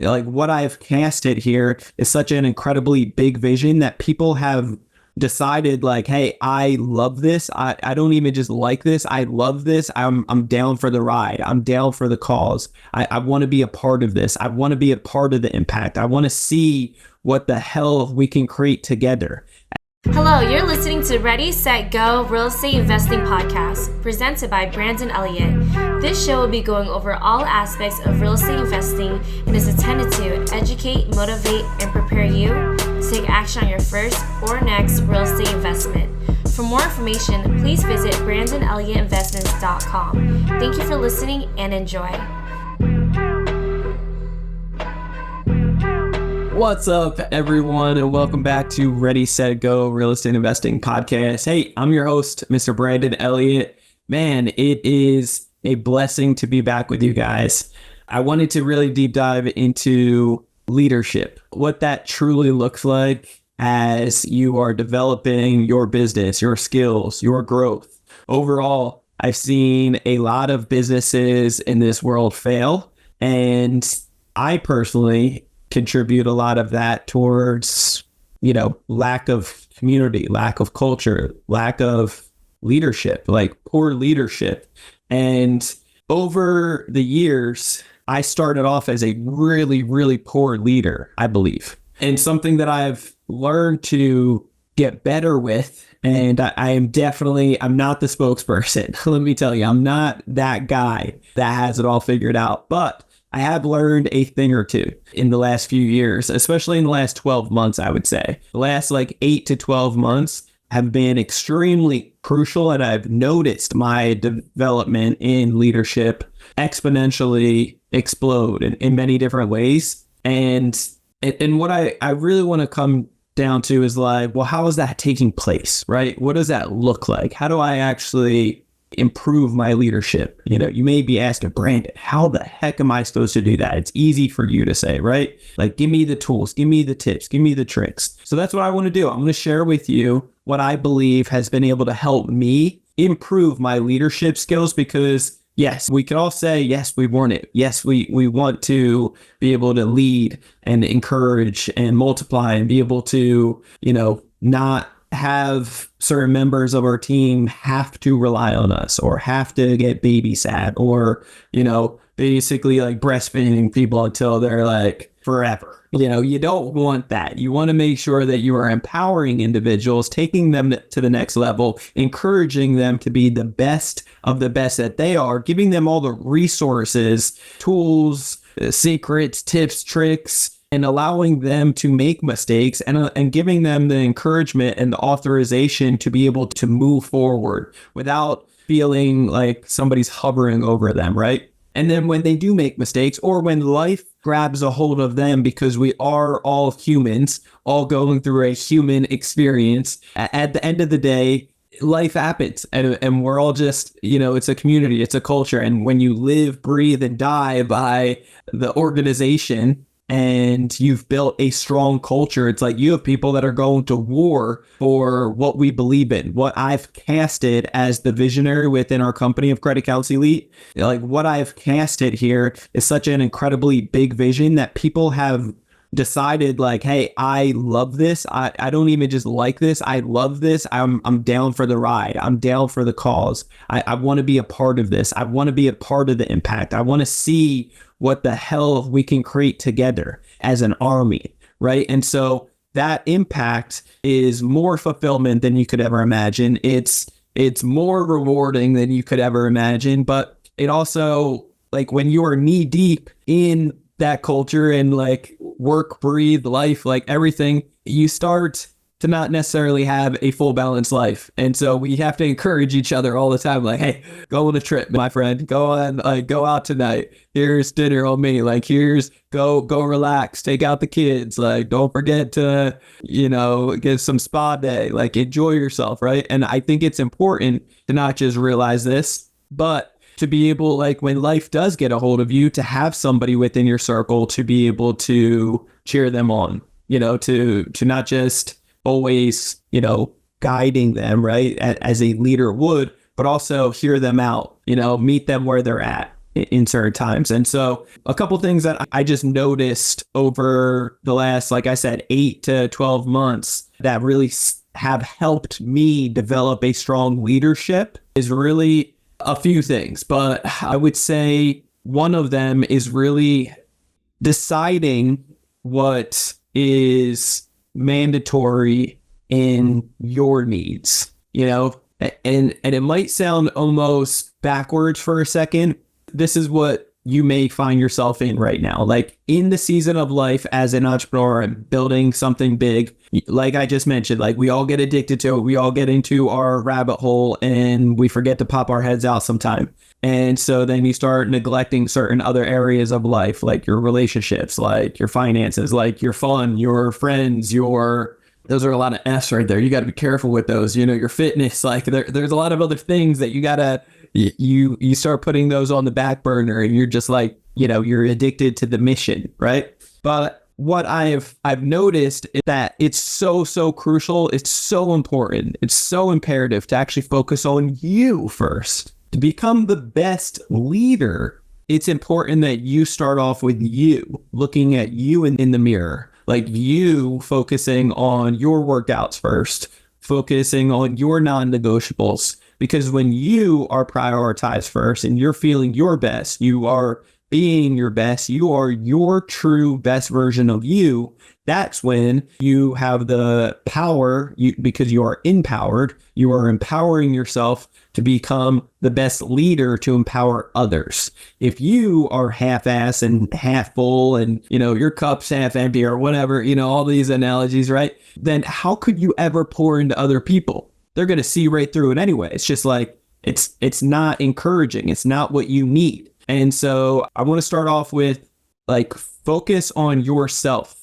Like what I've casted here is such an incredibly big vision that people have decided like, hey, I love this. I don't even just like this. I love this. I'm down for the ride. I'm down for the cause. I want to be a part of this. I want to be a part of the impact. I want to see what the hell we can create together. Hello, you're listening to Ready, Set, Go Real Estate Investing Podcast, presented by Brandon Elliott. This show will be going over all aspects of real estate investing and is intended to educate, motivate, and prepare you to take action on your first or next real estate investment. For more information, please visit BrandonElliottInvestments.com. Thank you for listening and enjoy. What's up, everyone, and welcome back to Ready, Set, Go Real Estate Investing Podcast. Hey, I'm your host, Mr. Brandon Elliott. Man, it is a blessing to be back with you guys. I wanted to really deep dive into leadership, what that truly looks like as you are developing your business, your skills, your growth. Overall, I've seen a lot of businesses in this world fail, and I personally contribute a lot of that towards, lack of community, lack of culture, lack of leadership, like poor leadership. And over the years, I started off as a really, really poor leader, I believe. And something that I've learned to get better with, and I'm not the spokesperson. Let me tell you, I'm not that guy that has it all figured out, but I have learned a thing or two in the last few years, especially in the last 12 months, I would say. The last 8 to 12 months have been extremely crucial, and I've noticed my development in leadership exponentially explode in many different ways. And what I really want to come down to is well, how is that taking place, right? What does that look like? How do I actually improve my leadership? You may be asking, Brandon, how the heck am I supposed to do that? It's easy for you to say, right? Give me the tools, give me the tips, give me the tricks. So that's what I want to do. I'm going to share with you what I believe has been able to help me improve my leadership skills, because yes, we can all say, yes, we want it. Yes, we want to be able to lead and encourage and multiply and be able to, not have certain members of our team have to rely on us or have to get babysat or, basically breastfeeding people until they're forever. You don't want that. You want to make sure that you are empowering individuals, taking them to the next level, encouraging them to be the best of the best that they are, giving them all the resources, tools, secrets, tips, tricks, and allowing them to make mistakes and giving them the encouragement and the authorization to be able to move forward without feeling like somebody's hovering over them, right? And then when they do make mistakes, or when life grabs a hold of them, because we are all humans, all going through a human experience, at the end of the day, life happens, and we're all just, it's a community, it's a culture. And when you live, breathe, and die by the organization, and you've built a strong culture, it's you have people that are going to war for what we believe in. What I've casted as the visionary within our company of Credit Counsel Elite, what I've casted here is such an incredibly big vision that people have decided hey, I love this. I don't even just like this. I love this. I'm down for the ride. I'm down for the cause. I want to be a part of this. I want to be a part of the impact. I want to see what the hell we can create together as an army, right? And so that impact is more fulfillment than you could ever imagine. It's more rewarding than you could ever imagine, but it also, when you are knee deep in that culture and work, breathe, life, everything, you start to not necessarily have a full balanced life. And so we have to encourage each other all the time. Hey, go on a trip, my friend, go out tonight. Here's dinner on me. Here's go relax, take out the kids. Don't forget to, get some spa day, enjoy yourself. Right. And I think it's important to not just realize this, but to be able, when life does get a hold of you, to have somebody within your circle to be able to cheer them on, to not just always, guiding them, right, as a leader would, but also hear them out, meet them where they're at. in certain times. And so a couple things that I just noticed over the last, like I said, 8 to 12 months that really have helped me develop a strong leadership is really a few things. But I would say one of them is really deciding what is mandatory in your needs, and it might sound almost backwards for a second. This is what you may find yourself in right now. Like in the season of life as an entrepreneur and building something big, like I just mentioned, like we all get addicted to it. We all get into our rabbit hole and we forget to pop our heads out sometime. And so then you start neglecting certain other areas of life, like your relationships, like your finances, like your fun, your friends, those are a lot of F's right there. You got to be careful with those, your fitness, like there's a lot of other things that you start putting those on the back burner and you're just like, you're addicted to the mission, right? But what I've noticed is that it's so crucial. It's so important. It's so imperative to actually focus on you first. To become the best leader, it's important that you start off with you, looking at you in the mirror, like you focusing on your workouts first, focusing on your non-negotiables. Because when you are prioritized first and you're feeling your best, you are being your best, you are your true best version of you, that's when you have the power, because you are empowered, you are empowering yourself to become the best leader to empower others. If you are half-ass and half full and, your cup's half empty or whatever, all these analogies, right? Then how could you ever pour into other people? They're going to see right through it anyway. It's just like, it's not encouraging. It's not what you need. And so I want to start off with like focus on yourself.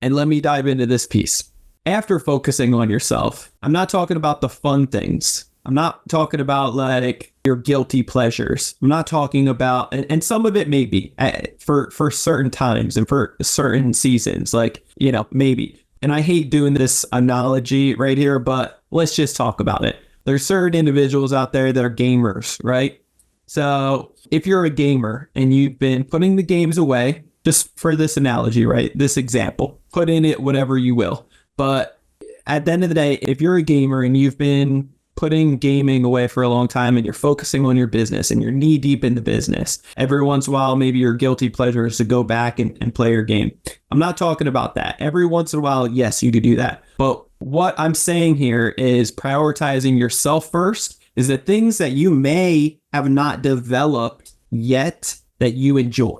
And let me dive into this piece. After focusing on yourself, I'm not talking about the fun things. I'm not talking about like your guilty pleasures. I'm not talking about, and some of it may be for certain times and for certain seasons, like, maybe. And I hate doing this analogy right here, but let's just talk about it. There's certain individuals out there that are gamers, right? So if you're a gamer and you've been putting the games away, just for this analogy, right? This example, put in it whatever you will. But at the end of the day, if you're a gamer and you've been putting gaming away for a long time and you're focusing on your business and you're knee deep in the business, every once in a while, maybe your guilty pleasure is to go back and play your game. I'm not talking about that. Every once in a while, yes, you could do that. But what I'm saying here is prioritizing yourself first is the things that you may have not developed yet that you enjoy,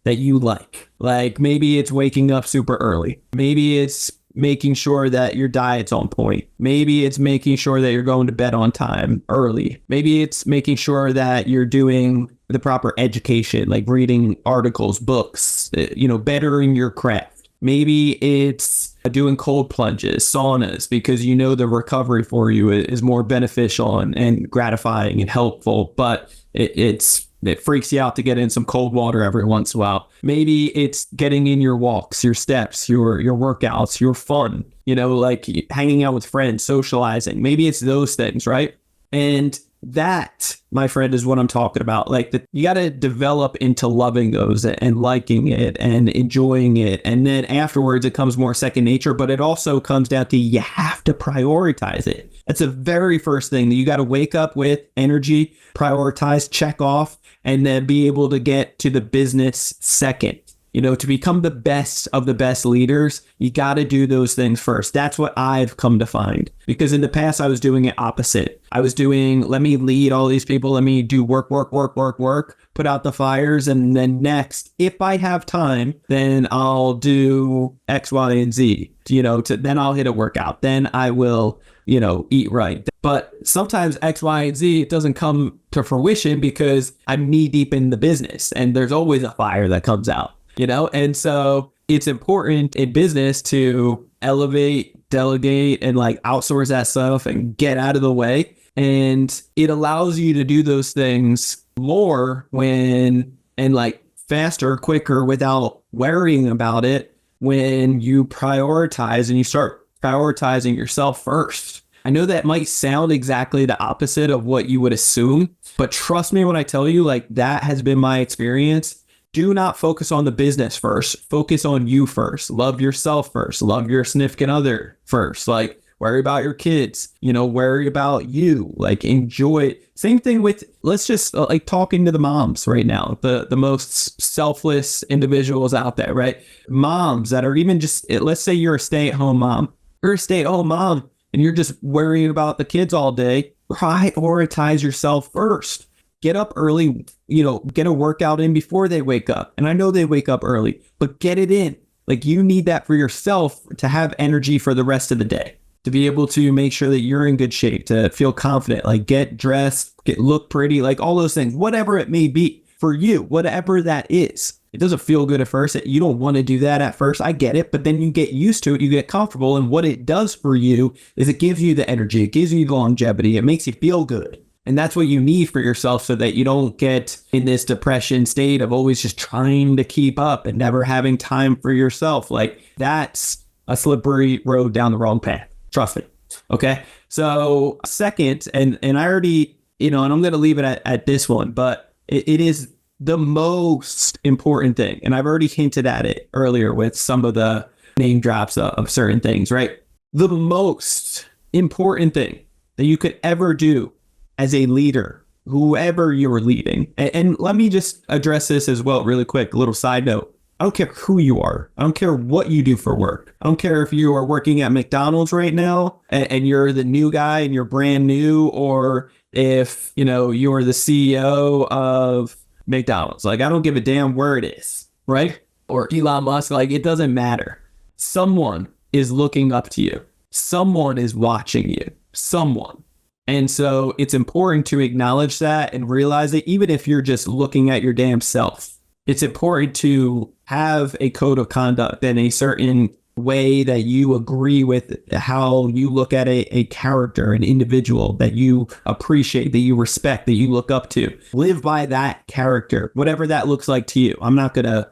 that you like. Like maybe it's waking up super early. Maybe it's making sure that your diet's on point. Maybe it's making sure that you're going to bed on time early. Maybe it's making sure that you're doing the proper education, like reading articles, books, bettering your craft. Maybe it's doing cold plunges, saunas, because the recovery for you is more beneficial and gratifying and helpful, but it freaks you out to get in some cold water every once in a while. Maybe it's getting in your walks, your steps, your workouts, your fun, like hanging out with friends, socializing. Maybe it's those things, right? And that, my friend, is what I'm talking about. Like you got to develop into loving those and liking it and enjoying it. And then afterwards, it comes more second nature, but it also comes down to you have to prioritize it. That's the very first thing that you got to wake up with: energy, prioritize, check off, and then be able to get to the business second. To become the best of the best leaders, you got to do those things first. That's what I've come to find. Because in the past, I was doing it opposite. I was doing, let me lead all these people. Let me do work, put out the fires. And then next, if I have time, then I'll do X, Y, and Z. Then I'll hit a workout. Then I will, eat right. But sometimes X, Y, and Z, it doesn't come to fruition because I'm knee deep in the business. And there's always a fire that comes out. And so it's important in business to elevate, delegate, and like outsource that stuff and get out of the way. And it allows you to do those things more and like faster, quicker, without worrying about it when you prioritize and you start prioritizing yourself first. I know that might sound exactly the opposite of what you would assume, but trust me when I tell you, like, that has been my experience. Do not focus on the business first. Focus on you first. Love yourself first. Love your significant other first. Like, worry about your kids, worry about you, like, enjoy it. Same thing with, let's just like talking to the moms right now, the most selfless individuals out there, right? Moms that are even just, let's say you're a stay-at-home mom. You're a stay-at-home mom and you're just worrying about the kids all day. Prioritize yourself first. Get up early, get a workout in before they wake up. And I know they wake up early, but get it in. Like, you need that for yourself to have energy for the rest of the day, to be able to make sure that you're in good shape, to feel confident, like get dressed, look pretty, like all those things, whatever it may be for you, whatever that is. It doesn't feel good at first. You don't want to do that at first. I get it. But then you get used to it. You get comfortable. And what it does for you is it gives you the energy. It gives you the longevity. It makes you feel good. And that's what you need for yourself so that you don't get in this depression state of always just trying to keep up and never having time for yourself. Like, that's a slippery road down the wrong path. Trust me. Okay. So second, and I already, and I'm going to leave it at this one, but it is the most important thing. And I've already hinted at it earlier with some of the name drops of certain things, right? The most important thing that you could ever do as a leader, whoever you're leading. And let me just address this as well, really quick, a little side note. I don't care who you are. I don't care what you do for work. I don't care if you are working at McDonald's right now and you're the new guy and you're brand new, or if, you're the CEO of McDonald's. Like, I don't give a damn where it is, right? Or Elon Musk, like, it doesn't matter. Someone is looking up to you. Someone is watching you. Someone. And so it's important to acknowledge that and realize that even if you're just looking at your damn self, it's important to have a code of conduct and a certain way that you agree with how you look at a character, an individual that you appreciate, that you respect, that you look up to. Live by that character, whatever that looks like to you. I'm not gonna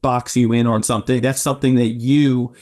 box you in on something. That's something that you,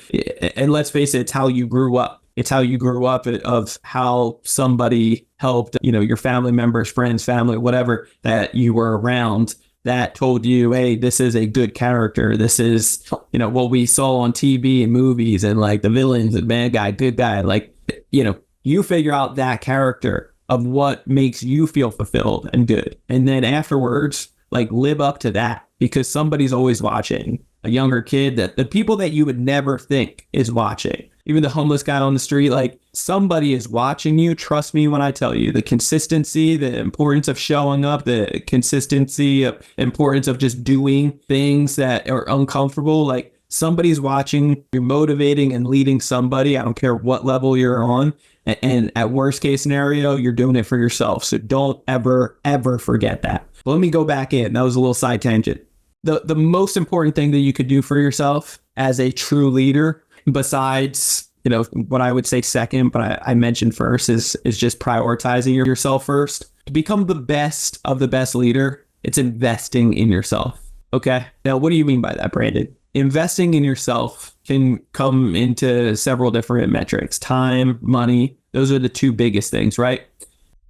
and let's face it, it's how you grew up. It's how you grew up, of how somebody helped, your family members, friends, family, whatever that you were around, that told you, hey, this is a good character. This is, what we saw on TV and movies, and like the villains, the bad guy, good guy. Like, you figure out that character of what makes you feel fulfilled and good. And then afterwards, like, live up to that, because somebody's always watching. A younger kid, that the people that you would never think is watching, even the homeless guy on the street, like, somebody is watching you. Trust me when I tell you, the consistency, the importance of showing up, the consistency of importance of just doing things that are uncomfortable. Like, somebody's watching. You're motivating and leading somebody. I don't care what level you're on. And at worst case scenario, you're doing it for yourself. So don't ever, ever forget that. But let me go back in. That was a little side tangent. The most important thing that you could do for yourself as a true leader, besides, what I would say second, but I mentioned first, is just prioritizing yourself first. To become the best of the best leader, it's investing in yourself. Okay. Now, what do you mean by that, Brandon? Investing in yourself can come into several different metrics: time, money. Those are the two biggest things, right?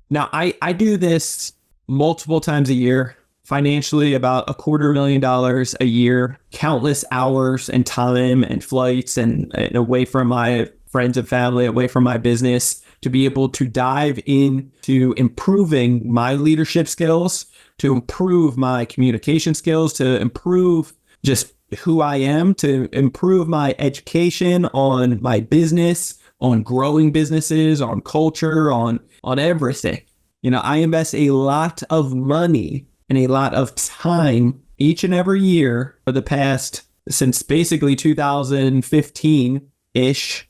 Now, I do this multiple times a year. Financially, about $250,000 a year, countless hours and time and flights and away from my friends and family, away from my business, to be able to dive into improving my leadership skills, to improve my communication skills, to improve just who I am, to improve my education on my business, on growing businesses, on culture, on everything. I invest a lot of money and a lot of time each and every year for the past, since basically 2015-ish.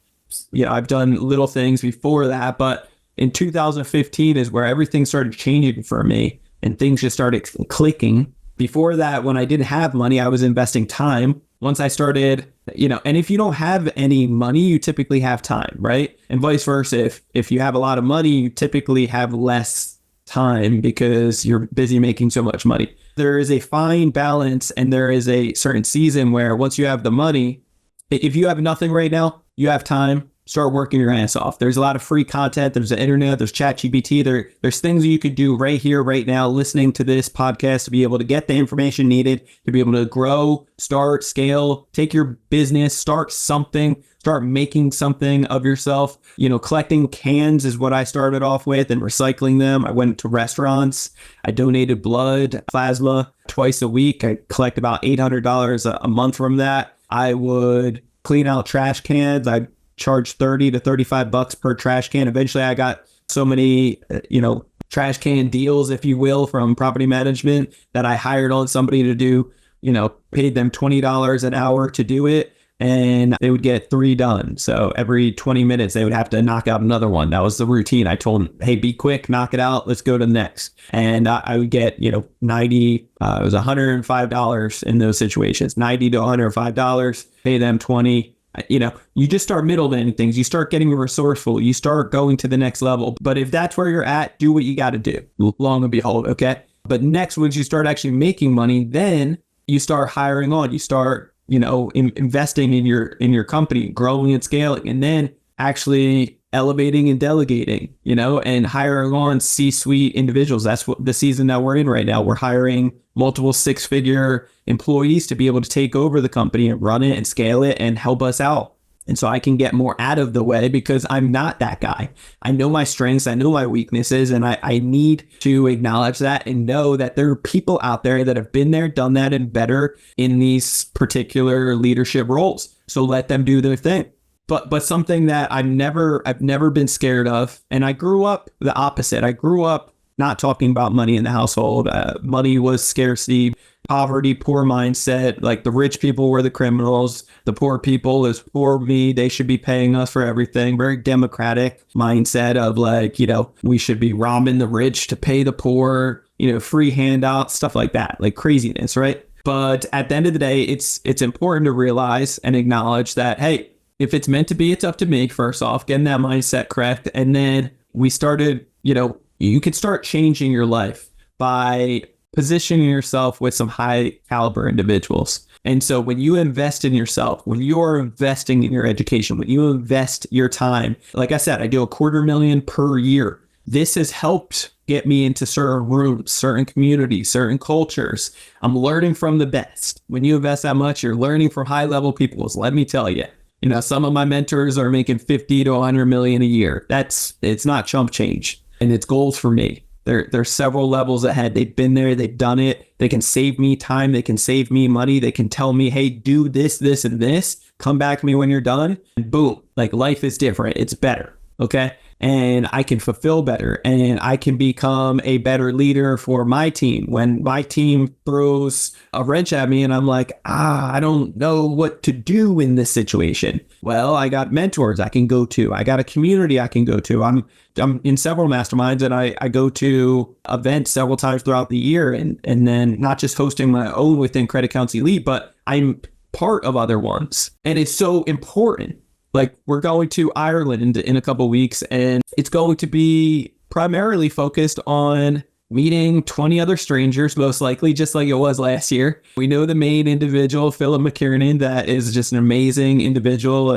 I've done little things before that, but in 2015 is where everything started changing for me and things just started clicking. Before that, when I didn't have money, I was investing time. Once I started, and if you don't have any money, you typically have time, right? And vice versa. If you have a lot of money, you typically have less time because you're busy making so much money. There is a fine balance, and there is a certain season where once you have the money, if you have nothing right now, you have time, start working your ass off. There's a lot of free content. There's the internet, there's ChatGPT. There's things you could do right here, right now, listening to this podcast to be able to get the information needed, to be able to grow, start, scale, take your business, start something, start making something of yourself. Collecting cans is what I started off with and recycling them. I went to restaurants. I donated blood, plasma twice a week. I collect about $800 a month from that. I would clean out trash cans. I charge 30 to 35 bucks per trash can. Eventually I got so many, trash can deals, if you will, from property management that I hired on somebody to do, paid them $20 an hour to do it. And they would get 3 done. So every 20 minutes, they would have to knock out another one. That was the routine. I told them, hey, be quick, knock it out. Let's go to the next. And I would get, 90, it was $105 in those situations, $90 to $105, pay them 20. You just start middleman things. You start getting resourceful. You start going to the next level. But if that's where you're at, do what you got to do. Long and behold, okay? But next, once you start actually making money, then you start hiring on. You start investing in your company, growing and scaling, and then actually elevating and delegating, and hiring on C-suite individuals. That's what the season that we're in right now. We're hiring multiple 6-figure employees to be able to take over the company and run it and scale it and help us out. And so I can get more out of the way because I'm not that guy. I know my strengths, I know my weaknesses, and I need to acknowledge that and know that there are people out there that have been there, done that, and better in these particular leadership roles. So let them do their thing. But something that I've never been scared of, and I grew up the opposite. I grew up not talking about money in the household. Money was scarcity, poverty, poor mindset. Like the rich people were the criminals. The poor people is poor me. They should be paying us for everything. Very democratic mindset of we should be robbing the rich to pay the poor, free handouts, stuff like that, like craziness, right? But at the end of the day, it's important to realize and acknowledge that, hey, if it's meant to be, it's up to me, first off, getting that mindset correct. And then we started, you can start changing your life by positioning yourself with some high caliber individuals. And so when you invest in yourself, when you're investing in your education, when you invest your time, like I said, I do $250,000 per year. This has helped get me into certain rooms, certain communities, certain cultures. I'm learning from the best. When you invest that much, you're learning from high level people. So let me tell you, some of my mentors are making 50 to 100 million a year. It's not chump change. And it's goals for me. There's several levels ahead. They've been there. They've done it. They can save me time. They can save me money. They can tell me, hey, do this, this, and this. Come back to me when you're done. And boom, like life is different. It's better. Okay. And I can fulfill better and I can become a better leader for my team. When my team throws a wrench at me and I'm like, I don't know what to do in this situation. Well, I got mentors I can go to. I got a community I can go to. I'm in several masterminds and I go to events several times throughout the year and then not just hosting my own within Credit Counsel Elite, but I'm part of other ones. And it's so important. Like we're going to Ireland in a couple of weeks and it's going to be primarily focused on meeting 20 other strangers, most likely, just like it was last year. We know the main individual, Philip McKiernan, that is just an amazing individual.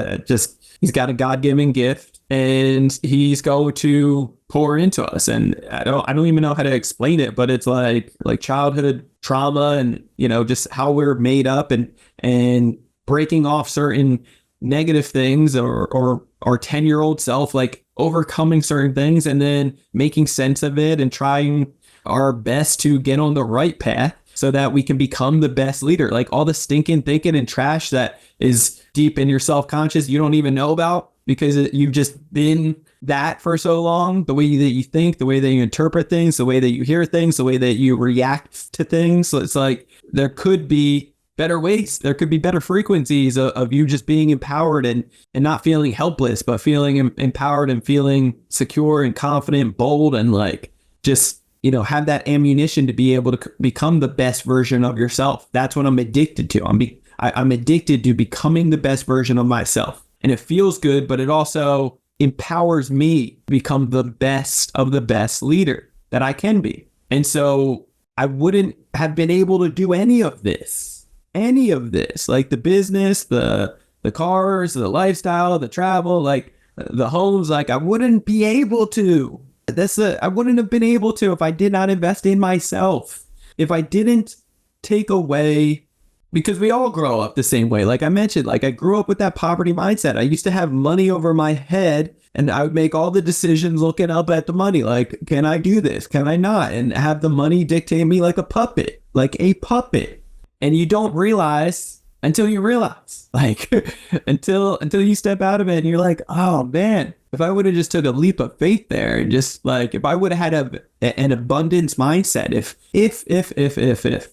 He's got a God-given gift and he's going to pour into us. And I don't even know how to explain it, but it's like childhood trauma and, just how we're made up and breaking off certain negative things or our 10-year-old self, like overcoming certain things and then making sense of it and trying our best to get on the right path so that we can become the best leader. Like all the stinking thinking and trash that is deep in your self-conscious you don't even know about because you've just been that for so long. The way that you think, the way that you interpret things, the way that you hear things, the way that you react to things. So it's like there could be better ways. There could be better frequencies of you just being empowered and not feeling helpless, but feeling empowered and feeling secure and confident, bold, and like just, have that ammunition to be able to become the best version of yourself. That's what I'm addicted to. I'm addicted to becoming the best version of myself. And it feels good, but it also empowers me to become the best of the best leader that I can be. And so I wouldn't have been able to do any of this, like the business, the cars, the lifestyle, the travel, like The homes, like I wouldn't be able to. I wouldn't have been able to if I did not invest in myself. If I didn't take away, because we all grow up the same way. Like I mentioned, like I grew up with that poverty mindset. I used to have money over my head and I would make all the decisions looking up at the money. Like, can I do this? Can I not? And have the money dictate me like a puppet, And you don't realize until you realize, like, until you step out of it and you're like, oh man, if I would have just took a leap of faith there and just like, if I would have had an abundance mindset, if,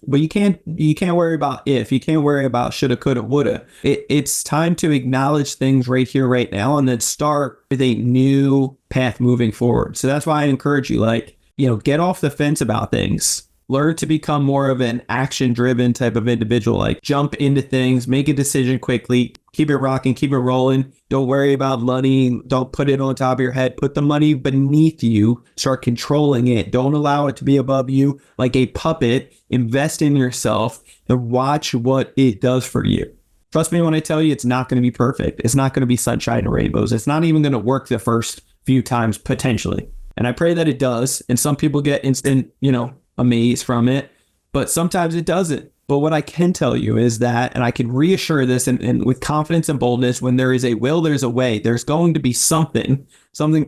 but you can't worry about if, you can't worry about shoulda, coulda, woulda. It's time to acknowledge things right here, right now, and then start with a new path moving forward. So that's why I encourage you, like, get off the fence about things. Learn to become more of an action-driven type of individual. Like jump into things, make a decision quickly, keep it rocking, keep it rolling. Don't worry about money. Don't put it on top of your head. Put the money beneath you. Start controlling it. Don't allow it to be above you like a puppet. Invest in yourself and watch what it does for you. Trust me when I tell you, it's not going to be perfect. It's not going to be sunshine and rainbows. It's not even going to work the first few times, potentially. And I pray that it does. And some people get instant, amazed from it, but sometimes it doesn't. But what I can tell you is that, and I can reassure this and with confidence and boldness, when there is a will, there's a way. There's going to be something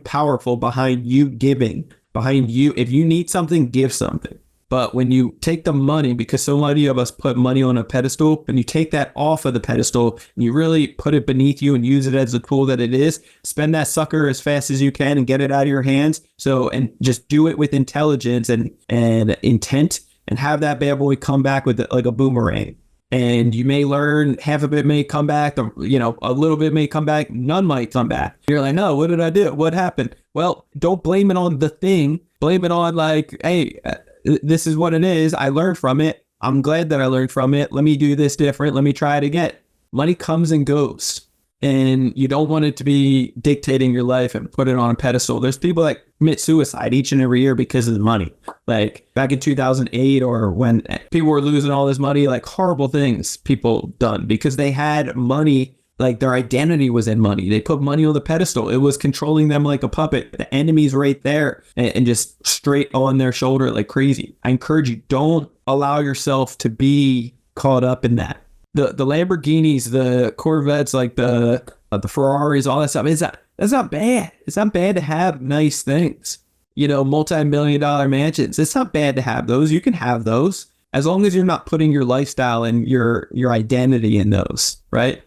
powerful behind you giving, behind you. If you need something, give something. But when you take the money, because so many of us put money on a pedestal, and you take that off of the pedestal and you really put it beneath you and use it as the tool that it is, spend that sucker as fast as you can and get it out of your hands. So, and just do it with intelligence and intent, and have that bad boy come back with like a boomerang. And you may learn, half of it may come back, a little bit may come back, none might come back. You're like, no, what did I do? What happened? Well, don't blame it on the thing. Blame it on like, hey, this is what it is. I learned from it. I'm glad that I learned from it. Let me do this different. Let me try it again. Money comes and goes, and you don't want it to be dictating your life and put it on a pedestal. There's people that commit suicide each and every year because of the money. Like back in 2008, or when people were losing all this money, like horrible things people done because they had money. Like their identity was in money. They put money on the pedestal. It was controlling them like a puppet. The enemy's right there and just straight on their shoulder like crazy. I encourage you, don't allow yourself to be caught up in that. The Lamborghinis, the Corvettes, like the Ferraris, all that stuff. That's not bad. It's not bad to have nice things. Multi-million-dollar mansions. It's not bad to have those. You can have those as long as you're not putting your lifestyle and your identity in those, right?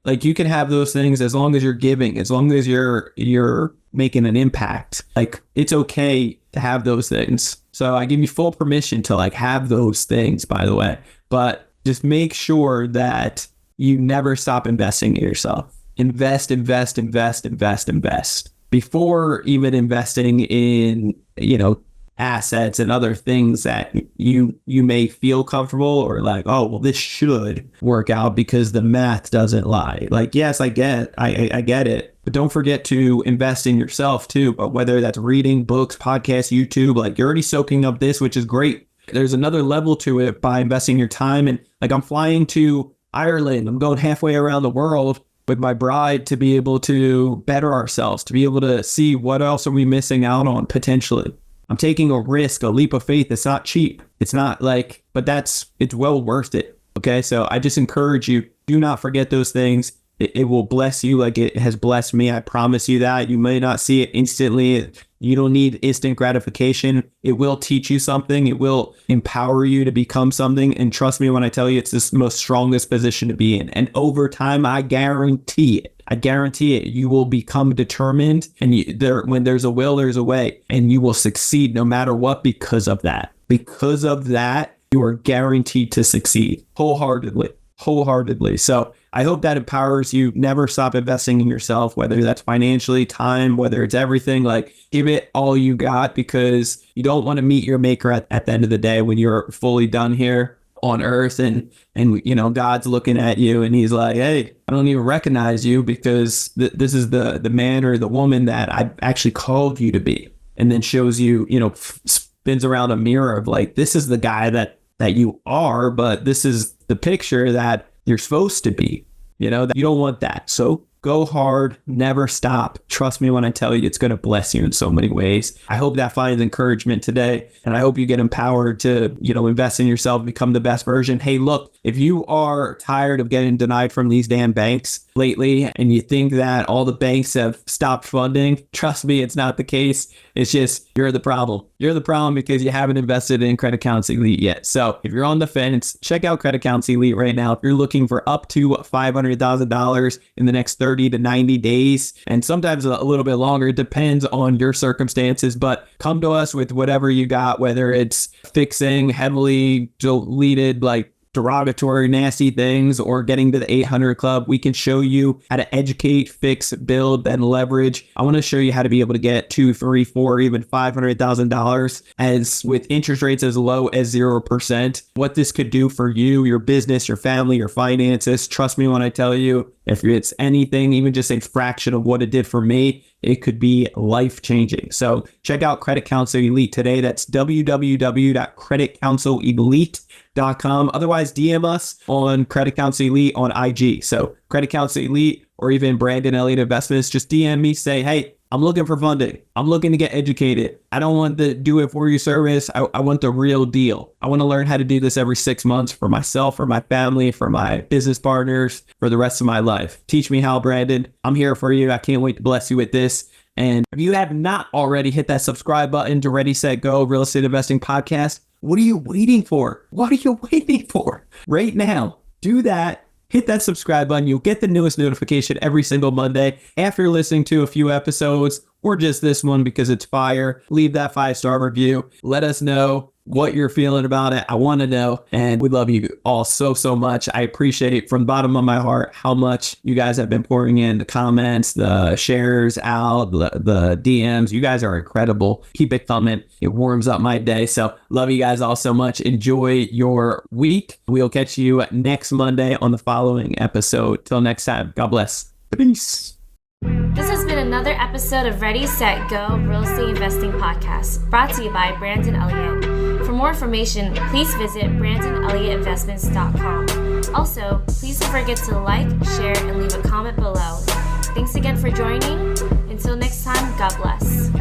Like you can have those things as long as you're giving, as long as you're making an impact. Like it's okay to have those things. So I give you full permission to like have those things, by the way, but just make sure that you never stop investing in yourself. Invest before even investing in, assets and other things that you may feel comfortable or like, oh, well, this should work out because the math doesn't lie. Like, yes, I get it, but don't forget to invest in yourself too. But whether that's reading books, podcasts, YouTube, like you're already soaking up this, which is great. There's another level to it by investing your time. And like I'm flying to Ireland, I'm going halfway around the world with my bride to be able to better ourselves, to be able to see what else are we missing out on potentially. I'm taking a risk, a leap of faith. It's not cheap. It's not like, but it's well worth it. Okay. So I just encourage you, do not forget those things. It will bless you like it has blessed me. I promise you that. You may not see it instantly. You don't need instant gratification. It will teach you something. It will empower you to become something. And trust me when I tell you, it's the most strongest position to be in. And over time, I guarantee it, you will become determined. And when there's a will, there's a way. And you will succeed no matter what because of that. Because of that, you are guaranteed to succeed wholeheartedly. So I hope that empowers you. Never stop investing in yourself, whether that's financially, time, whether it's everything. Like give it all you got, because you don't want to meet your maker at the end of the day when you're fully done here on earth and God's looking at you and he's like, hey, I don't even recognize you because this is the man or the woman that I actually called you to be. And then shows you, spins around a mirror of like, this is the guy that you are, but this is the picture that you're supposed to be, that you don't want that. So Go hard, never stop. Trust me when I tell you it's going to bless you in so many ways. I hope that finds encouragement today, and I hope you get empowered to, invest in yourself, become the best version. Hey, look, if you are tired of getting denied from these damn banks lately and you think that all the banks have stopped funding, trust me, it's not the case. It's just you're the problem. You're the problem because you haven't invested in Credit Counts Elite yet. So if you're on the fence, check out Credit Counts Elite right now. If you're looking for up to $500,000 in the next 30 to 90 days, and sometimes a little bit longer, it depends on your circumstances, but come to us with whatever you got, whether it's fixing heavily deleted, derogatory, nasty things, or getting to the 800 Club. We can show you how to educate, fix, build, and leverage. I want to show you how to be able to get $2, $3, $4, even $500,000 as with interest rates as low as 0%. What this could do for you, your business, your family, your finances. Trust me when I tell you, if it's anything, even just a fraction of what it did for me, it could be life-changing. So check out Credit Counsel Elite today. That's www.creditcounselelite.com. Otherwise, DM us on Credit Counsel Elite on IG. So Credit Counsel Elite or even Brandon Elliott Investments, just DM me, say, hey, I'm looking for funding. I'm looking to get educated. I don't want the do it for you service. I want the real deal. I want to learn how to do this every 6 months for myself, for my family, for my business partners, for the rest of my life. Teach me how, Brandon. I'm here for you. I can't wait to bless you with this. And if you have not already hit that subscribe button to Ready, Set, Go Real Estate Investing Podcast, what are you waiting for? What are you waiting for? Right now, do that. Hit that subscribe button. You'll get the newest notification every single Monday after listening to a few episodes or just this one because it's fire. Leave that 5-star review. Let us know what you're feeling about it. I want to know. And we love you all so, so much. I appreciate from the bottom of my heart how much you guys have been pouring in the comments, the shares out, the DMs. You guys are incredible. Keep it coming. It warms up my day. So love you guys all so much. Enjoy your week. We'll catch you next Monday on the following episode. Till next time. God bless. Peace. This has been another episode of Ready, Set, Go Real Estate Investing Podcast, brought to you by Brandon Elliott. For more information, please visit BrandonElliottInvestments.com. Also, please don't forget to like, share, and leave a comment below. Thanks again for joining. Until next time, God bless.